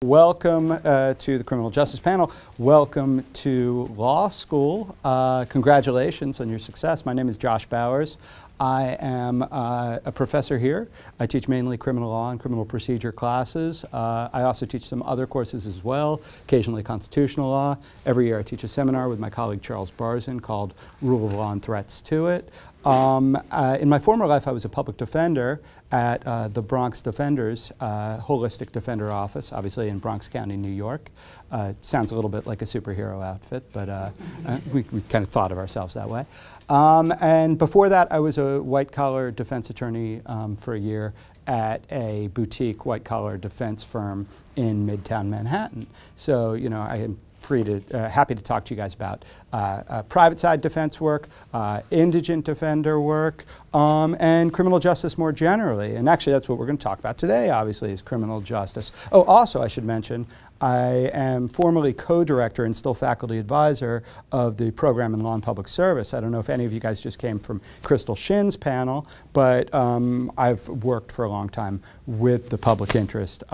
Welcome to the Criminal Justice Panel. Welcome to law school. Congratulations on your success. My name is Josh Bowers. I am a professor here. I teach mainly criminal law and criminal procedure classes. I also teach some other courses as well, occasionally constitutional law. Every year I teach a seminar with my colleague Charles Barzin called Rule of Law and Threats to It. In my former life I was a public defender at the Bronx Defenders Holistic Defender Office, obviously in Bronx County, New York. Sounds a little bit like a superhero outfit, but we kind of thought of ourselves that way. And before that, I was a white-collar defense attorney for a year at a boutique white-collar defense firm in Midtown Manhattan. So, you know, I am happy to talk to you guys about private side defense work, indigent defender work, and criminal justice more generally. And actually that's what we're going to talk about today, obviously, is criminal justice. Oh, also I should mention, I am formerly co-director and still faculty advisor of the program in law and public service. I don't know if any of you guys just came from Crystal Shin's panel, but I've worked for a long time with the public interest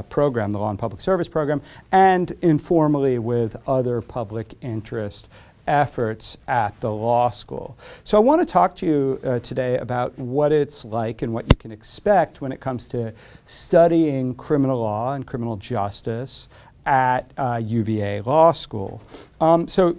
program, the law and public service program, and informally with other public interest efforts at the law school. So I want to talk to you today about what it's like and what you can expect when it comes to studying criminal law and criminal justice at UVA Law School. So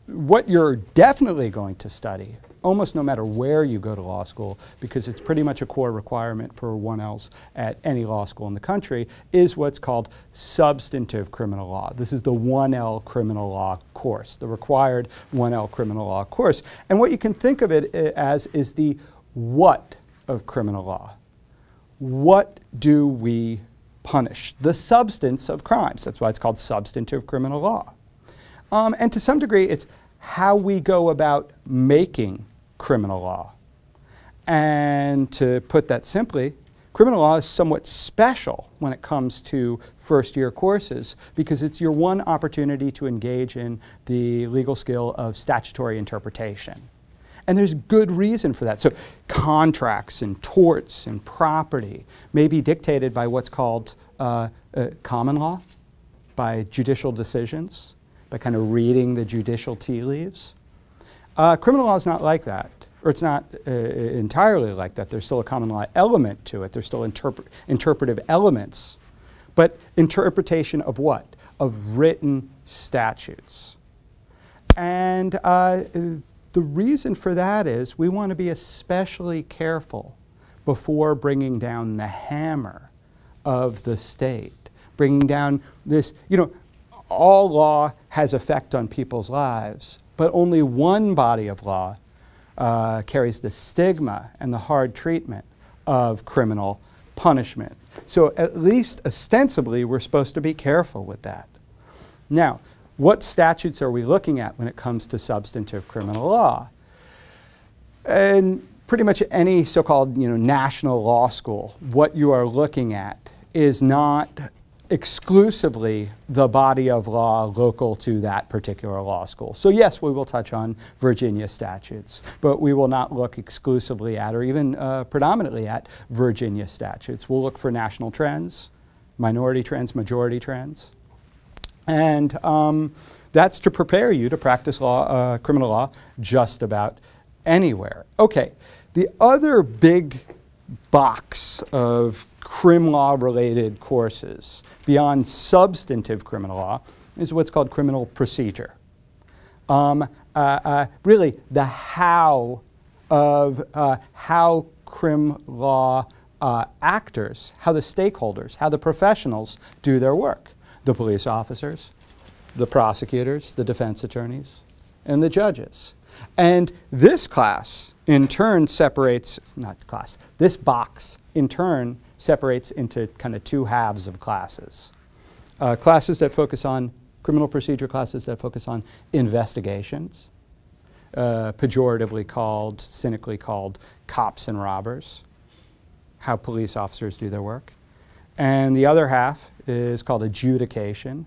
what you're definitely going to study, almost no matter where you go to law school, because it's pretty much a core requirement for 1Ls at any law school in the country, is what's called substantive criminal law. This is the 1L criminal law course, the required 1L criminal law course. And what you can think of it as is the what of criminal law. What do we punish? The substance of crimes. That's why it's called substantive criminal law. And to some degree, it's how we go about making criminal law. And to put that simply, criminal law is somewhat special when it comes to first-year courses because it's your one opportunity to engage in the legal skill of statutory interpretation. And there's good reason for that. So contracts and torts and property may be dictated by what's called common law, by judicial decisions, by kind of reading the judicial tea leaves. Criminal law is not like that, or it's not entirely like that. There's still a common law element to it. There's still interpretive elements. But interpretation of what? Of written statutes. And the reason for that is we want to be especially careful before bringing down the hammer of the state, bringing down this, you know, all law has effect on people's lives, but only one body of law carries the stigma and the hard treatment of criminal punishment. So at least ostensibly, we're supposed to be careful with that. Now, what statutes are we looking at when it comes to substantive criminal law? And pretty much any so-called, you know, national law school, what you are looking at is not exclusively the body of law local to that particular law school. So yes, we will touch on Virginia statutes, but we will not look exclusively at or even predominantly at Virginia statutes. We'll look for national trends, minority trends, majority trends. And that's to prepare you to practice law, criminal law just about anywhere. Okay, the other big box of crim law related courses beyond substantive criminal law is what's called criminal procedure. Really the how of how crim law actors, how the stakeholders, how the professionals do their work. The police officers, the prosecutors, the defense attorneys, and the judges. And this class in turn separates, not class, this box in turn separates into kind of two halves of classes. Classes that focus on, criminal procedure classes that focus on investigations, pejoratively called, cynically called cops and robbers, how police officers do their work. And the other half is called adjudication,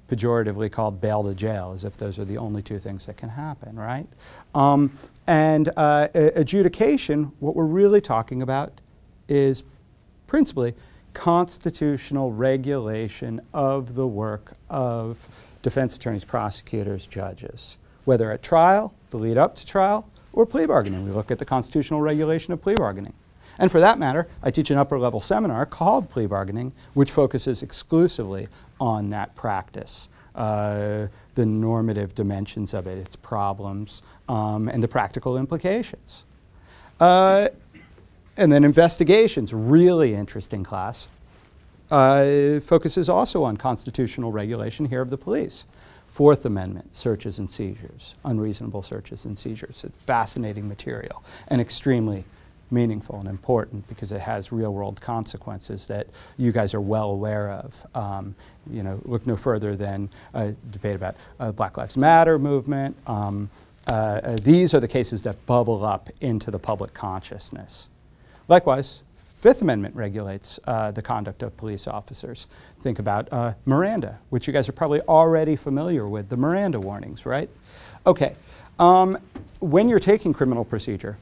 pejoratively called bail to jail, as if those are the only two things that can happen, right? And adjudication, what we're really talking about is principally constitutional regulation of the work of defense attorneys, prosecutors, judges, whether at trial, the lead up to trial, or plea bargaining. We look at the constitutional regulation of plea bargaining. And for that matter, I teach an upper level seminar called Plea Bargaining, which focuses exclusively on that practice, the normative dimensions of it, its problems, and the practical implications. And then investigations, really interesting class, focuses also on constitutional regulation here of the police. Fourth Amendment, searches and seizures, unreasonable searches and seizures. It's fascinating material and extremely meaningful and important because it has real-world consequences that you guys are well aware of. You know, look no further than a debate about Black Lives Matter movement. These are the cases that bubble up into the public consciousness. Likewise, Fifth Amendment regulates the conduct of police officers. Think about Miranda, which you guys are probably already familiar with, the Miranda warnings, right? Okay, when you're taking criminal procedure,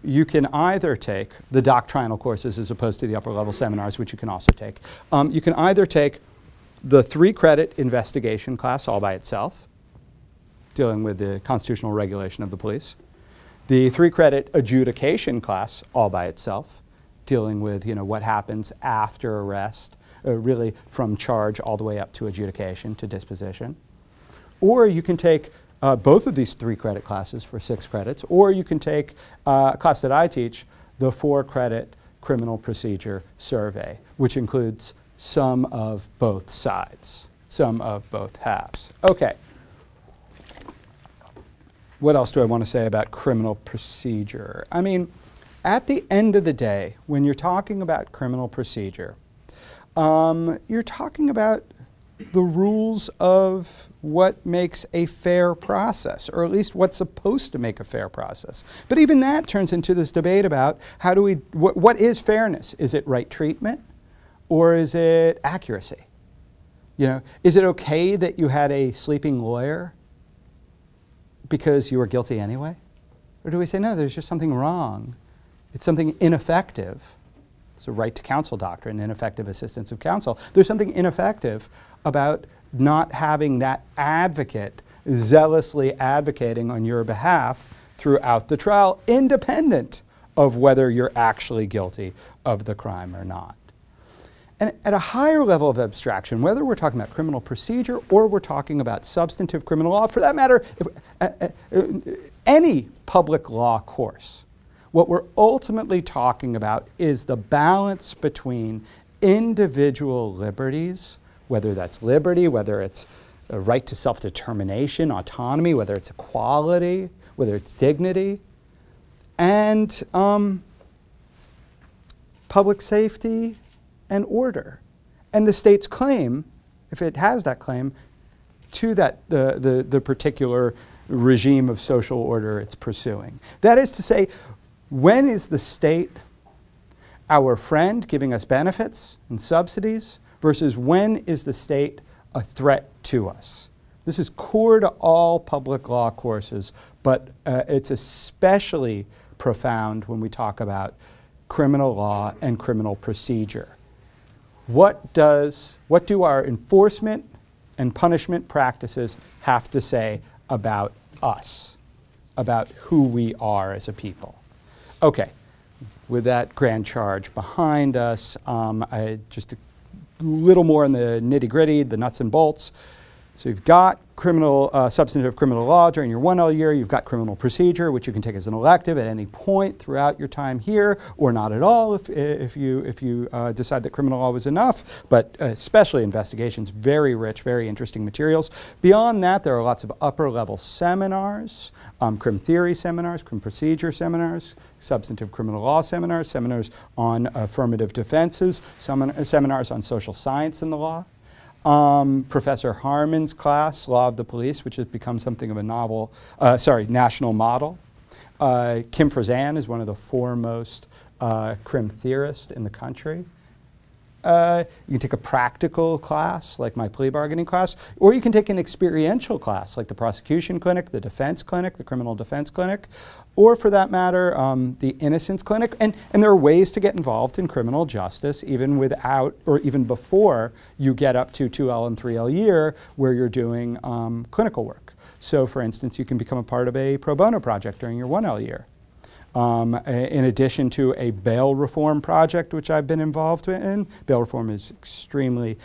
you can either take the doctrinal courses as opposed to the upper level seminars, which you can also take. You can either take the 3-credit investigation class all by itself, dealing with the constitutional regulation of the police, the 3-credit adjudication class all by itself, dealing with what happens after arrest, really from charge all the way up to adjudication to disposition. Or you can take both of these 3-credit classes for 6 credits, or you can take a class that I teach, the 4-credit criminal procedure survey, which includes some of both sides, some of both halves. Okay. What else do I want to say about criminal procedure? I mean, at the end of the day, when you're talking about criminal procedure, you're talking about the rules of what makes a fair process, or at least what's supposed to make a fair process. But even that turns into this debate about how do we, what is fairness? Is it right treatment, or is it accuracy? Is it okay that you had a sleeping lawyer because you were guilty anyway? Or do we say, no, there's just something wrong? It's something ineffective. It's a right to counsel doctrine, ineffective assistance of counsel. There's something ineffective about not having that advocate zealously advocating on your behalf throughout the trial, independent of whether you're actually guilty of the crime or not. And at a higher level of abstraction, whether we're talking about criminal procedure or we're talking about substantive criminal law, for that matter, any public law course, what we're ultimately talking about is the balance between individual liberties, whether that's liberty, whether it's a right to self-determination, autonomy, whether it's equality, whether it's dignity, and public safety and order. And the state's claim, if it has that claim, to that the particular regime of social order it's pursuing. That is to say, when is the state our friend giving us benefits and subsidies versus when is the state a threat to us? This is core to all public law courses, but it's especially profound when we talk about criminal law and criminal procedure. What do our enforcement and punishment practices have to say about us, about who we are as a people? Okay, with that grand charge behind us, just a little more in the nitty-gritty, the nuts and bolts. So you've got substantive criminal law during your 1L year. You've got criminal procedure, which you can take as an elective at any point throughout your time here, or not at all if you decide that criminal law was enough. But especially investigations, very rich, very interesting materials. Beyond that, there are lots of upper-level seminars, crim theory seminars, crim procedure seminars, substantive criminal law seminars, seminars on affirmative defenses, seminars on social science in the law. Professor Harmon's class, Law of the Police, which has become something of a national model. Kim Frazan is one of the foremost crim theorists in the country. You can take a practical class, like my plea bargaining class, or you can take an experiential class, like the prosecution clinic, the defense clinic, the criminal defense clinic, or for that matter, the innocence clinic. And there are ways to get involved in criminal justice even without, or even before you get up to 2L and 3L year, where you're doing clinical work. So for instance, you can become a part of a pro bono project during your 1L year. In addition to a bail reform project, which I've been involved in. Bail reform is extremely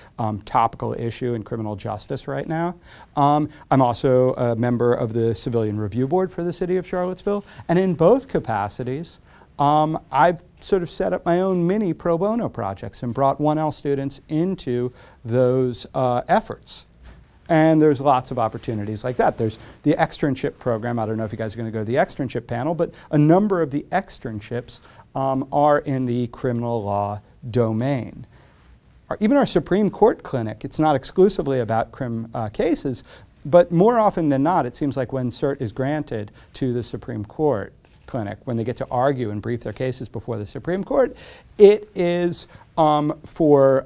topical issue in criminal justice right now. I'm also a member of the Civilian Review Board for the City of Charlottesville, and in both capacities, I've sort of set up my own mini pro bono projects and brought 1L students into those efforts. And there's lots of opportunities like that. There's the externship program. I don't know if you guys are going to go to the externship panel, but a number of the externships are in the criminal law domain. Even our Supreme Court clinic, it's not exclusively about cases, but more often than not, it seems like when cert is granted to the Supreme Court clinic, when they get to argue and brief their cases before the Supreme Court, it is for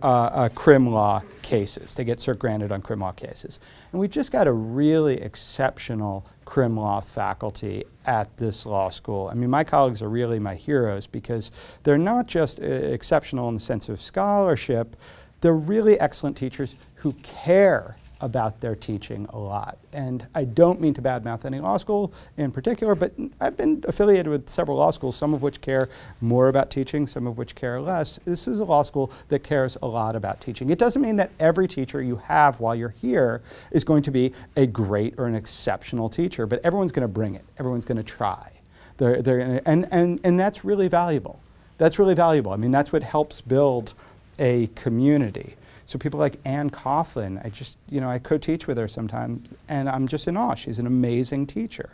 crim law cases. They get cert granted on crim law cases. And we just got a really exceptional crim law faculty at this law school. I mean, my colleagues are really my heroes because they're not just exceptional in the sense of scholarship, they're really excellent teachers who care about their teaching a lot. And I don't mean to badmouth any law school in particular, but I've been affiliated with several law schools, some of which care more about teaching, some of which care less. This is a law school that cares a lot about teaching. It doesn't mean that every teacher you have while you're here is going to be a great or an exceptional teacher, but everyone's going to bring it. Everyone's going to try. And that's really valuable. That's really valuable. I mean, that's what helps build a community. So people like Ann Coughlin, I co-teach with her sometimes, and I'm just in awe. She's an amazing teacher.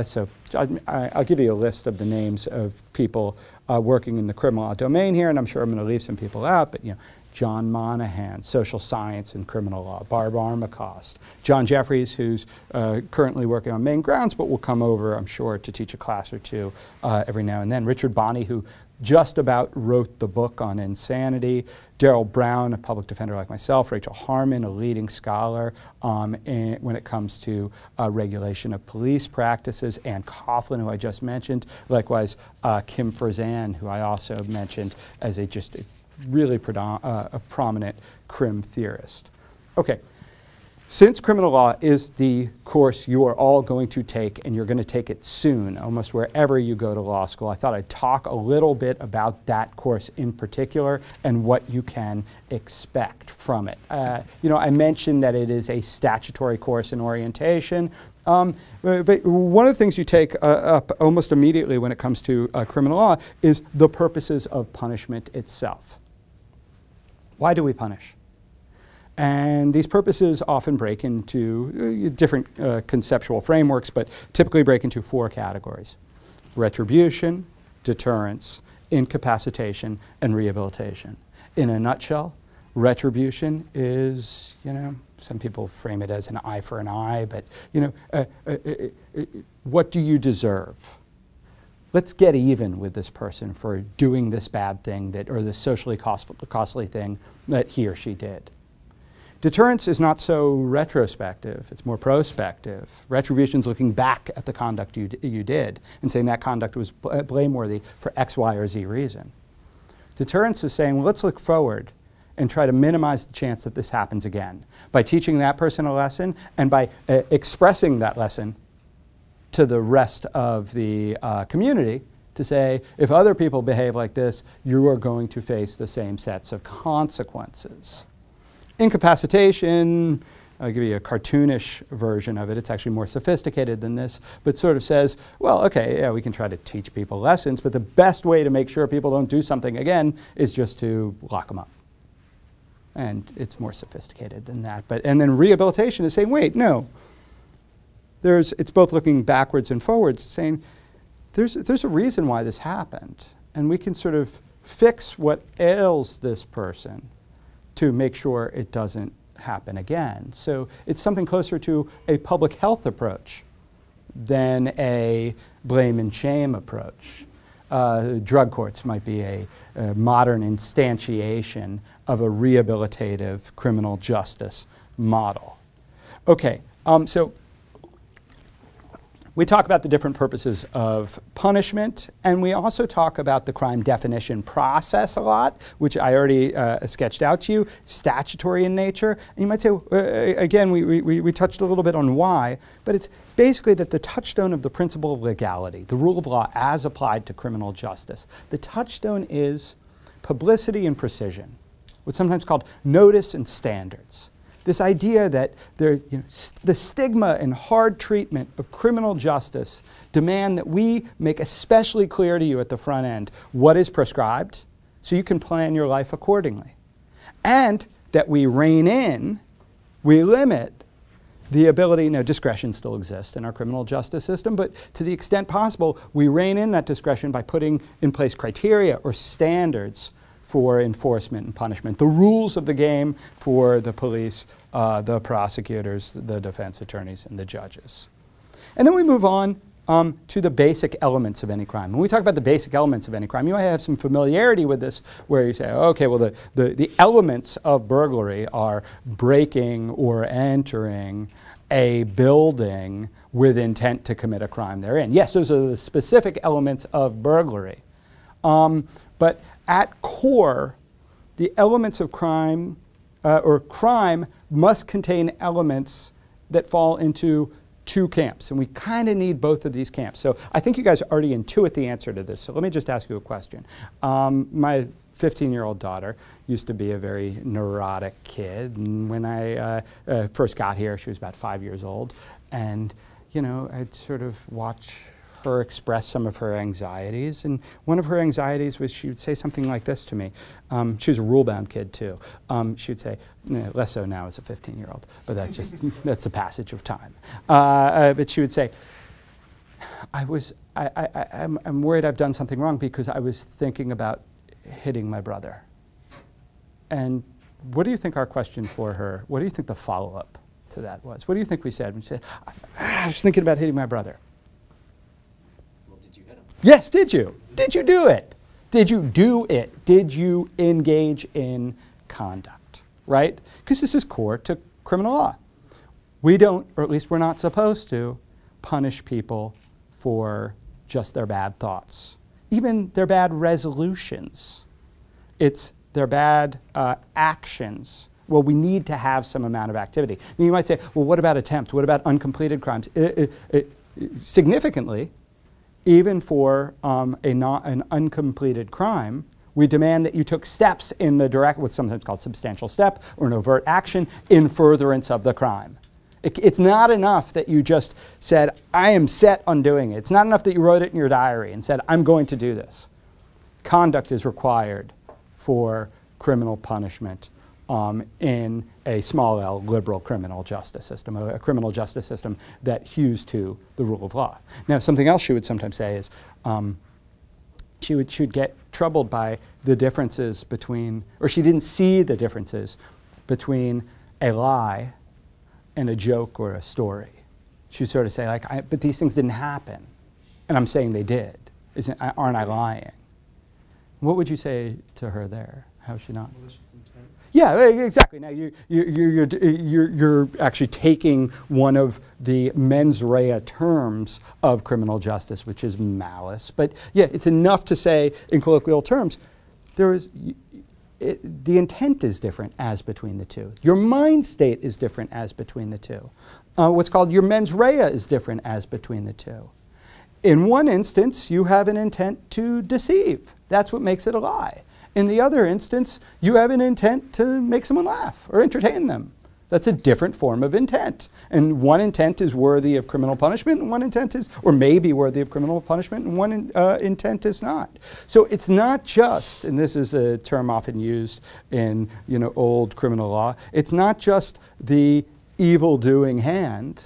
So I'll give you a list of the names of people working in the criminal law domain here, and I'm sure I'm going to leave some people out, but John Monahan, social science and criminal law, Barb Armacost, John Jeffries, who's currently working on main grounds, but will come over, I'm sure, to teach a class or two every now and then. Richard Bonney, who just about wrote the book on insanity. Darrell Brown, a public defender like myself. Rachel Harmon, a leading scholar when it comes to regulation of police practices. Ann Coughlin, who I just mentioned. Likewise, Kim Ferzan, who I also mentioned as a really prominent crim theorist. Okay. Since criminal law is the course you are all going to take, and you're going to take it soon, almost wherever you go to law school, I thought I'd talk a little bit about that course in particular and what you can expect from it. I mentioned that it is a statutory course in orientation, but one of the things you take up almost immediately when it comes to criminal law is the purposes of punishment itself. Why do we punish? And these purposes often break into different conceptual frameworks, but typically break into 4 categories: retribution, deterrence, incapacitation, and rehabilitation. In a nutshell, retribution is, some people frame it as an eye for an eye, but, what do you deserve? Let's get even with this person for doing this bad thing or this socially costly thing that he or she did. Deterrence is not so retrospective, it's more prospective. Retribution is looking back at the conduct you did and saying that conduct was blameworthy for X, Y, or Z reason. Deterrence is saying, well, let's look forward and try to minimize the chance that this happens again by teaching that person a lesson and by expressing that lesson to the rest of the community to say, if other people behave like this, you are going to face the same sets of consequences. Incapacitation, I'll give you a cartoonish version of it. It's actually more sophisticated than this, but sort of says, well, okay, yeah, we can try to teach people lessons, but the best way to make sure people don't do something again is just to lock them up. And it's more sophisticated than that. And then rehabilitation is saying, wait, no. It's both looking backwards and forwards, saying, there's a reason why this happened. And we can sort of fix what ails this person to make sure it doesn't happen again. So it's something closer to a public health approach than a blame and shame approach. Drug courts might be a modern instantiation of a rehabilitative criminal justice model. Okay, so we talk about the different purposes of punishment, and we also talk about the crime definition process a lot, which I already sketched out to you, statutory in nature. And you might say, again, we touched a little bit on why, but it's basically that the touchstone of the principle of legality, the rule of law as applied to criminal justice, the touchstone is publicity and precision, what's sometimes called notice and standards. This idea that the stigma and hard treatment of criminal justice demand that we make especially clear to you at the front end what is prescribed so you can plan your life accordingly. And that we rein in, we limit the ability, discretion still exists in our criminal justice system, but to the extent possible, we rein in that discretion by putting in place criteria or standards for enforcement and punishment, the rules of the game for the police, the prosecutors, the defense attorneys, and the judges. And then we move on to the basic elements of any crime. When we talk about the basic elements of any crime, you might have some familiarity with this where you say, okay, well, the elements of burglary are breaking or entering a building with intent to commit a crime therein. Yes, those are the specific elements of burglary. But at core, the elements of crime, or crime, must contain elements that fall into two camps. And we kind of need both of these camps. So I think you guys already intuit the answer to this. So let me just ask you a question. My 15-year-old daughter used to be a very neurotic kid. And when I first got here, she was about 5 years old. And, I'd sort of watch her express some of her anxieties, and one of her anxieties was she would say something like this to me. She was a rule-bound kid too. She would say, less so now as a 15-year-old, but that's just that's the passage of time. But she would say, I'm worried I've done something wrong because I was thinking about hitting my brother. And what do you think our question for her? What do you think the follow-up to that was? What do you think we said? We said, I was thinking about hitting my brother. Yes, did you? Did you do it? Did you do it? Did you engage in conduct, right? Because this is core to criminal law. We don't, or at least we're not supposed to, punish people for just their bad thoughts, even their bad resolutions. It's their bad actions. Well, we need to have some amount of activity. And you might say, well, what about attempt? What about uncompleted crimes? Significantly, even for an uncompleted crime, we demand that you took steps in the direct, what's sometimes called substantial step, or an overt action in furtherance of the crime. It's not enough that you just said, I am set on doing it. It's not enough that you wrote it in your diary and said, I'm going to do this. Conduct is required for criminal punishment in a small L liberal criminal justice system, a criminal justice system that hews to the rule of law. Now, something else she would sometimes say is she would get troubled by the differences between, or she didn't see the differences between a lie and a joke or a story. She'd sort of say, like, but these things didn't happen, and I'm saying they did. Aren't I lying? What would you say to her there? How is she not? Malicious intent. Yeah, exactly. Now you're actually taking one of the mens rea terms of criminal justice, which is malice. But yeah, it's enough to say in colloquial terms, the intent is different as between the two. Your mind state is different as between the two. What's called your mens rea is different as between the two. In one instance, you have an intent to deceive. That's what makes it a lie. In the other instance, you have an intent to make someone laugh or entertain them. That's a different form of intent. And one intent is worthy of criminal punishment, and one intent is, or may be worthy of criminal punishment, and one intent is not. So it's not just, and this is a term often used in old criminal law, it's not just the evil-doing hand,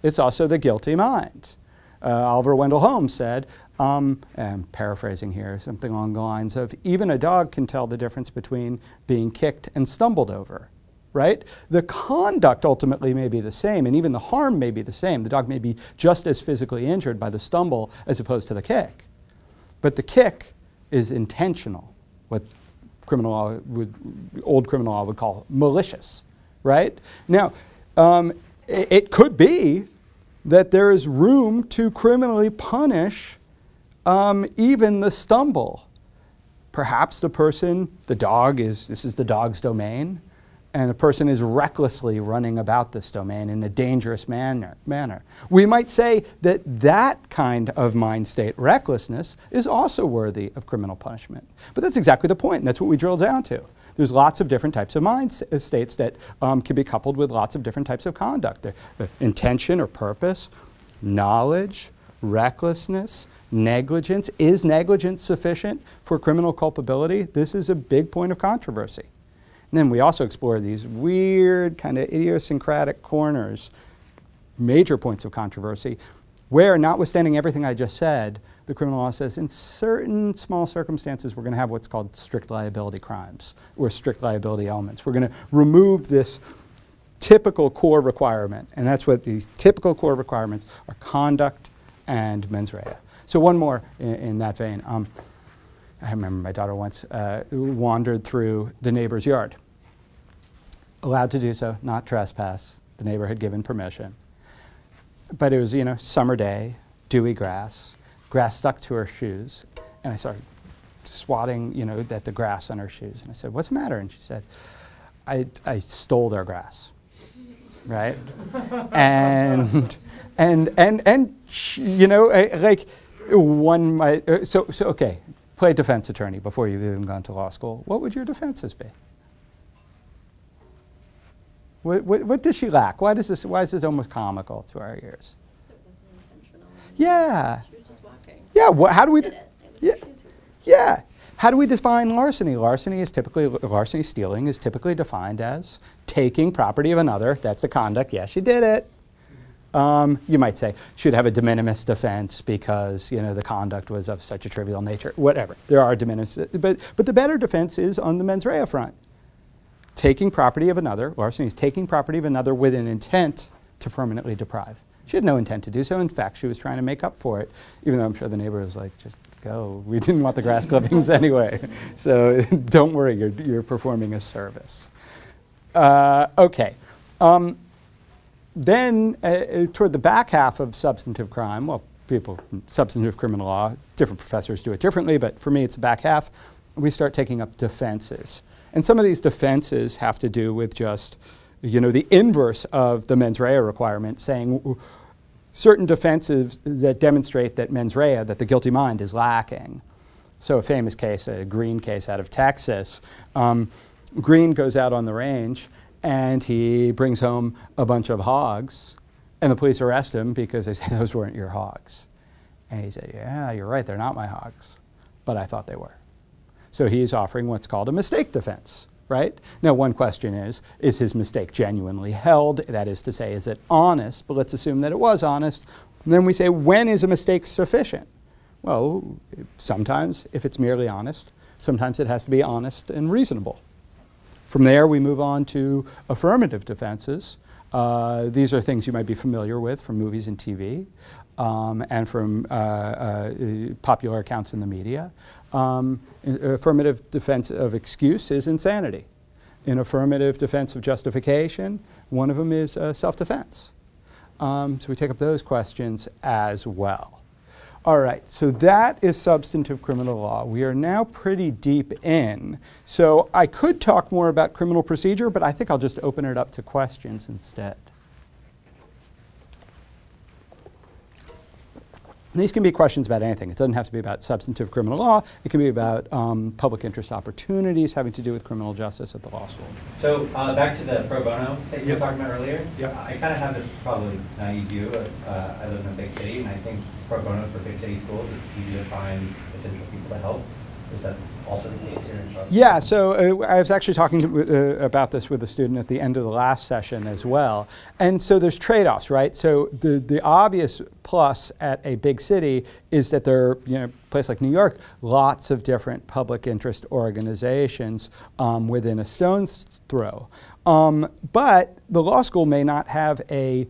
it's also the guilty mind. Oliver Wendell Holmes said, and I'm paraphrasing here, something along the lines of, even a dog can tell the difference between being kicked and stumbled over, right? The conduct ultimately may be the same, and even the harm may be the same. The dog may be just as physically injured by the stumble as opposed to the kick. But the kick is intentional, what old criminal law would call malicious, right? Now, it could be that there is room to criminally punish even the stumble. Perhaps the person, this is the dog's domain, and a person is recklessly running about this domain in a dangerous manner. We might say that that kind of mind state, recklessness, is also worthy of criminal punishment. But that's exactly the point, and that's what we drill down to. There's lots of different types of mind states that can be coupled with lots of different types of conduct. Intention or purpose, knowledge, recklessness, negligence. Is negligence sufficient for criminal culpability? This is a big point of controversy. And then we also explore these weird kind of idiosyncratic corners, major points of controversy, where, notwithstanding everything I just said, the criminal law says in certain small circumstances we're going to have what's called strict liability crimes or strict liability elements. We're going to remove this typical core requirement, and that's what these typical core requirements are: conduct and mens rea. So one more in that vein. I remember my daughter once wandered through the neighbor's yard. Allowed to do so, not trespass. The neighbor had given permission. But it was, summer day, dewy grass stuck to her shoes, and I started swatting, at the grass on her shoes. And I said, "What's the matter?" And she said, I stole their grass, right? and like one might, so okay, play defense attorney before you've even gone to law school. What would your defenses be? What does she lack? Why is this almost comical to our ears? It wasn't intentional. Yeah. She was just walking. Yeah. How do we? Yeah. How do we define larceny? Larceny, stealing, is typically defined as taking property of another. That's the conduct. Yes, you did it. You might say, should have a de minimis defense because the conduct was of such a trivial nature. Whatever. There are de minimis, but the better defense is on the mens rea front. Taking property of another. Larceny is taking property of another with an intent to permanently deprive. She had no intent to do so. In fact, she was trying to make up for it, even though I'm sure the neighbor was like, "Just go. We didn't want the grass clippings anyway. So don't worry, you're performing a service." Okay. Then toward the back half of substantive crime, well, substantive criminal law, different professors do it differently, but for me it's the back half, we start taking up defenses. And some of these defenses have to do with just, the inverse of the mens rea requirement, saying certain defenses that demonstrate that mens rea, that the guilty mind is lacking. So a famous case, a Green case out of Texas. Green goes out on the range and he brings home a bunch of hogs, and the police arrest him because they say those weren't your hogs. And he said, "Yeah, you're right, they're not my hogs, but I thought they were." So he's offering what's called a mistake defense, right? Now, one question is his mistake genuinely held? That is to say, is it honest? But let's assume that it was honest. And then we say, when is a mistake sufficient? Well, sometimes, if it's merely honest, sometimes it has to be honest and reasonable. From there, we move on to affirmative defenses. These are things you might be familiar with from movies and TV and from popular accounts in the media. Affirmative defense of excuse is insanity. In affirmative defense of justification, one of them is self-defense. So we take up those questions as well. All right, so that is substantive criminal law. We are now pretty deep in. So I could talk more about criminal procedure, but I think I'll just open it up to questions instead. And these can be questions about anything. It doesn't have to be about substantive criminal law. It can be about public interest opportunities having to do with criminal justice at the law school. So back to the pro bono that you were talking about earlier. Yep. I kind of have this probably naive view. I live in a big city, and I think pro bono for big city schools, it's easy to find potential people to help. Is that also the case here in Charlottesville? Yeah, so I was actually talking about this with a student at the end of the last session as well. And so there's trade-offs, right? So the obvious plus at a big city is that there are, a place like New York, lots of different public interest organizations within a stone's throw. But the law school may not have a,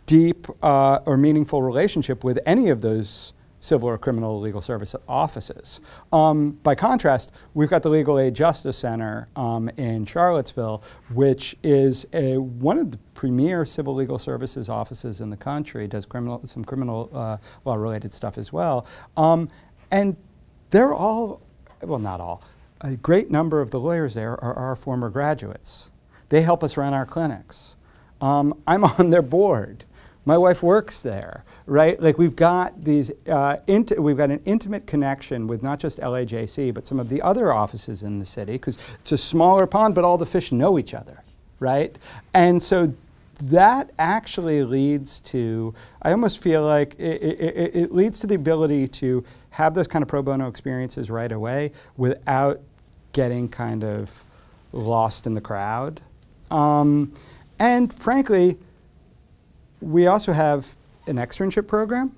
deep or meaningful relationship with any of those civil or criminal legal service offices. By contrast, we've got the Legal Aid Justice Center in Charlottesville, which is one of the premier civil legal services offices in the country, does some criminal law-related stuff as well. And they're all, well, not all, a great number of the lawyers there are our former graduates. They help us run our clinics. I'm on their board. My wife works there, right? Like we've got these, we've got an intimate connection with not just LAJC, but some of the other offices in the city, because it's a smaller pond, but all the fish know each other, right? And so that actually leads to, I almost feel like it leads to the ability to have those kind of pro bono experiences right away without getting kind of lost in the crowd. And frankly, we also have an externship program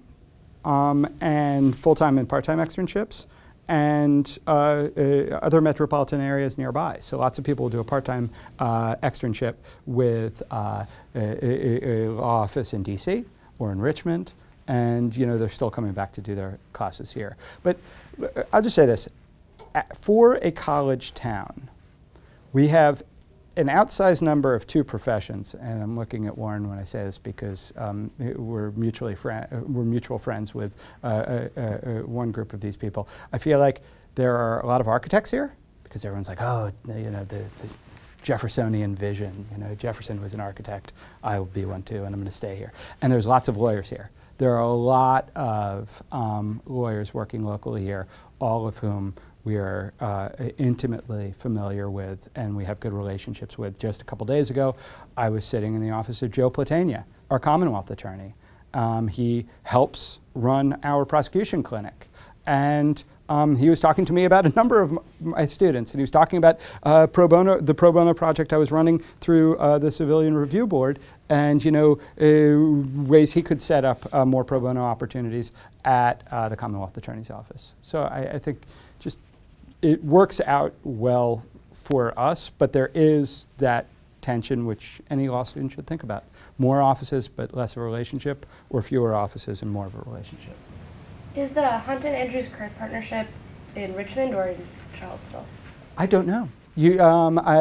and full-time and part-time externships and other metropolitan areas nearby. So lots of people will do a part-time externship with a law office in DC or in Richmond, and they're still coming back to do their classes here. But I'll just say this, for a college town, we have an outsized number of two professions, and I'm looking at Warren when I say this because we're mutual friends with one group of these people. I feel like there are a lot of architects here because everyone's like, oh, the Jeffersonian vision. Jefferson was an architect. I will be one too, and I'm going to stay here. And there's lots of lawyers here. There are a lot of lawyers working locally here, all of whom we are intimately familiar with and we have good relationships with. Just a couple days ago, I was sitting in the office of Joe Platania, our Commonwealth attorney. He helps run our prosecution clinic. And he was talking to me about a number of my students, and he was talking about the pro bono project I was running through the Civilian Review Board, and ways he could set up more pro bono opportunities at the Commonwealth Attorney's Office. So I think just it works out well for us, but there is that tension which any law student should think about. More offices but less of a relationship, or fewer offices and more of a relationship. Is the Hunt and Andrews Current Partnership in Richmond or in Charlottesville? I don't know.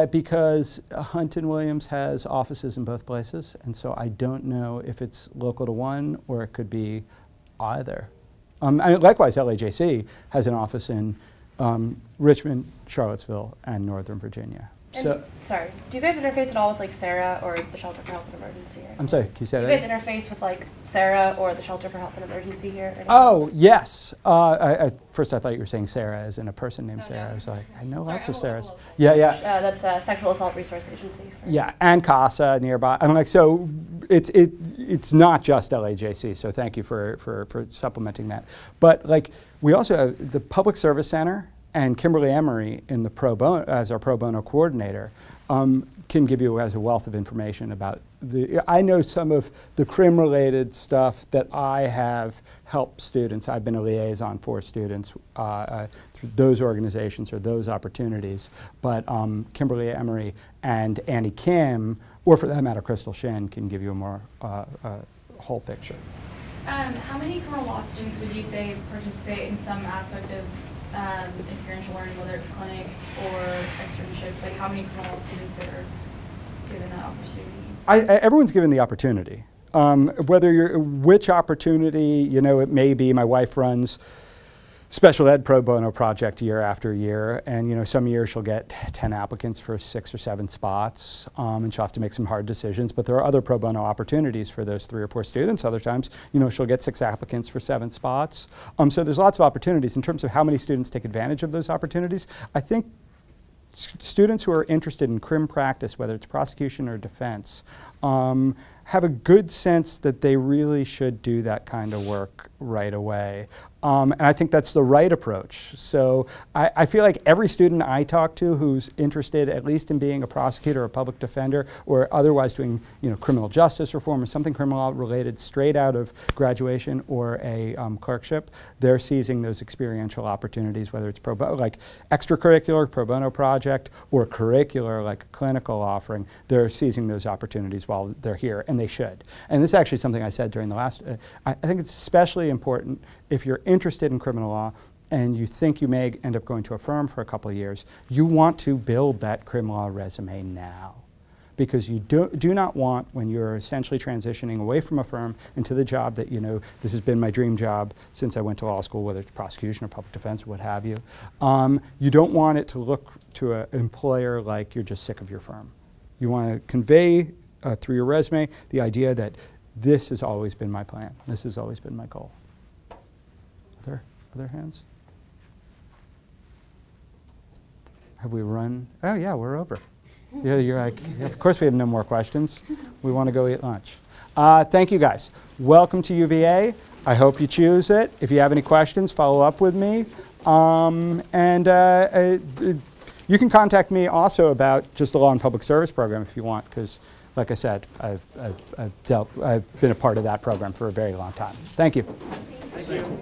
Because Hunt and Williams has offices in both places, and so I don't know if it's local to one or it could be either. Likewise, LAJC has an office in Richmond, Charlottesville, and Northern Virginia. And sorry, do you guys interface at all with like Sarah or the Shelter for Health and Emergency here? I'm sorry, can you say that? Do you guys interface with like Sarah or the Shelter for Health and Emergency here? Oh, yes. First I thought you were saying Sarah as in a person named Sarah. No. I was like, I know lots of Sorry, Sarahs. Yeah. That's Sexual Assault Resource Agency. Yeah, and CASA nearby. I'm like, so it's not just LAJC, so thank you for supplementing that. But like, we also have the Public Service Center and Kimberly Emery in the as our pro bono coordinator can give you as a wealth of information about I know some of the crim-related stuff that I have helped students. I've been a liaison for students through those organizations or those opportunities. But Kimberly Emery and Annie Kim, or for that matter, Crystal Shin, can give you a more whole picture. How many criminal law students would you say participate in some aspect of experiential learning, whether it's clinics or externships? Like, how many criminal law students are given that opportunity? Everyone's given the opportunity. Which opportunity, it may be my wife runs special ed pro bono project year after year, and some years she'll get 10 applicants for 6 or 7 spots, and she'll have to make some hard decisions. But there are other pro bono opportunities for those 3 or 4 students. Other times, she'll get 6 applicants for 7 spots. So there's lots of opportunities. In terms of how many students take advantage of those opportunities, I think students who are interested in crim practice, whether it's prosecution or defense, have a good sense that they really should do that kind of work right away. And I think that's the right approach. So I feel like every student I talk to who's interested at least in being a prosecutor or a public defender or otherwise doing criminal justice reform or something criminal related straight out of graduation or a clerkship, they're seizing those experiential opportunities, whether it's like extracurricular, pro bono project, or curricular, like a clinical offering. They're seizing those opportunities while they're here. And and they should. And this is actually something I said during the last, I think it's especially important if you're interested in criminal law and you think you may end up going to a firm for a couple of years, you want to build that criminal law resume now. Because you do not want, when you're essentially transitioning away from a firm into the job that, you know, this has been my dream job since I went to law school, whether it's prosecution or public defense or what have you, you don't want it to look to an employer like you're just sick of your firm. You want to convey through your resume the idea that this has always been my plan. This has always been my goal. Other hands? Have we run? Oh yeah, we're over. Yeah, you're like, of course we have no more questions. We want to go eat lunch. Thank you guys. Welcome to UVA. I hope you choose it. If you have any questions, follow up with me. You can contact me also about just the Law and Public Service program if you want, because like I said, I've been a part of that program for a very long time. Thank you. Thank you.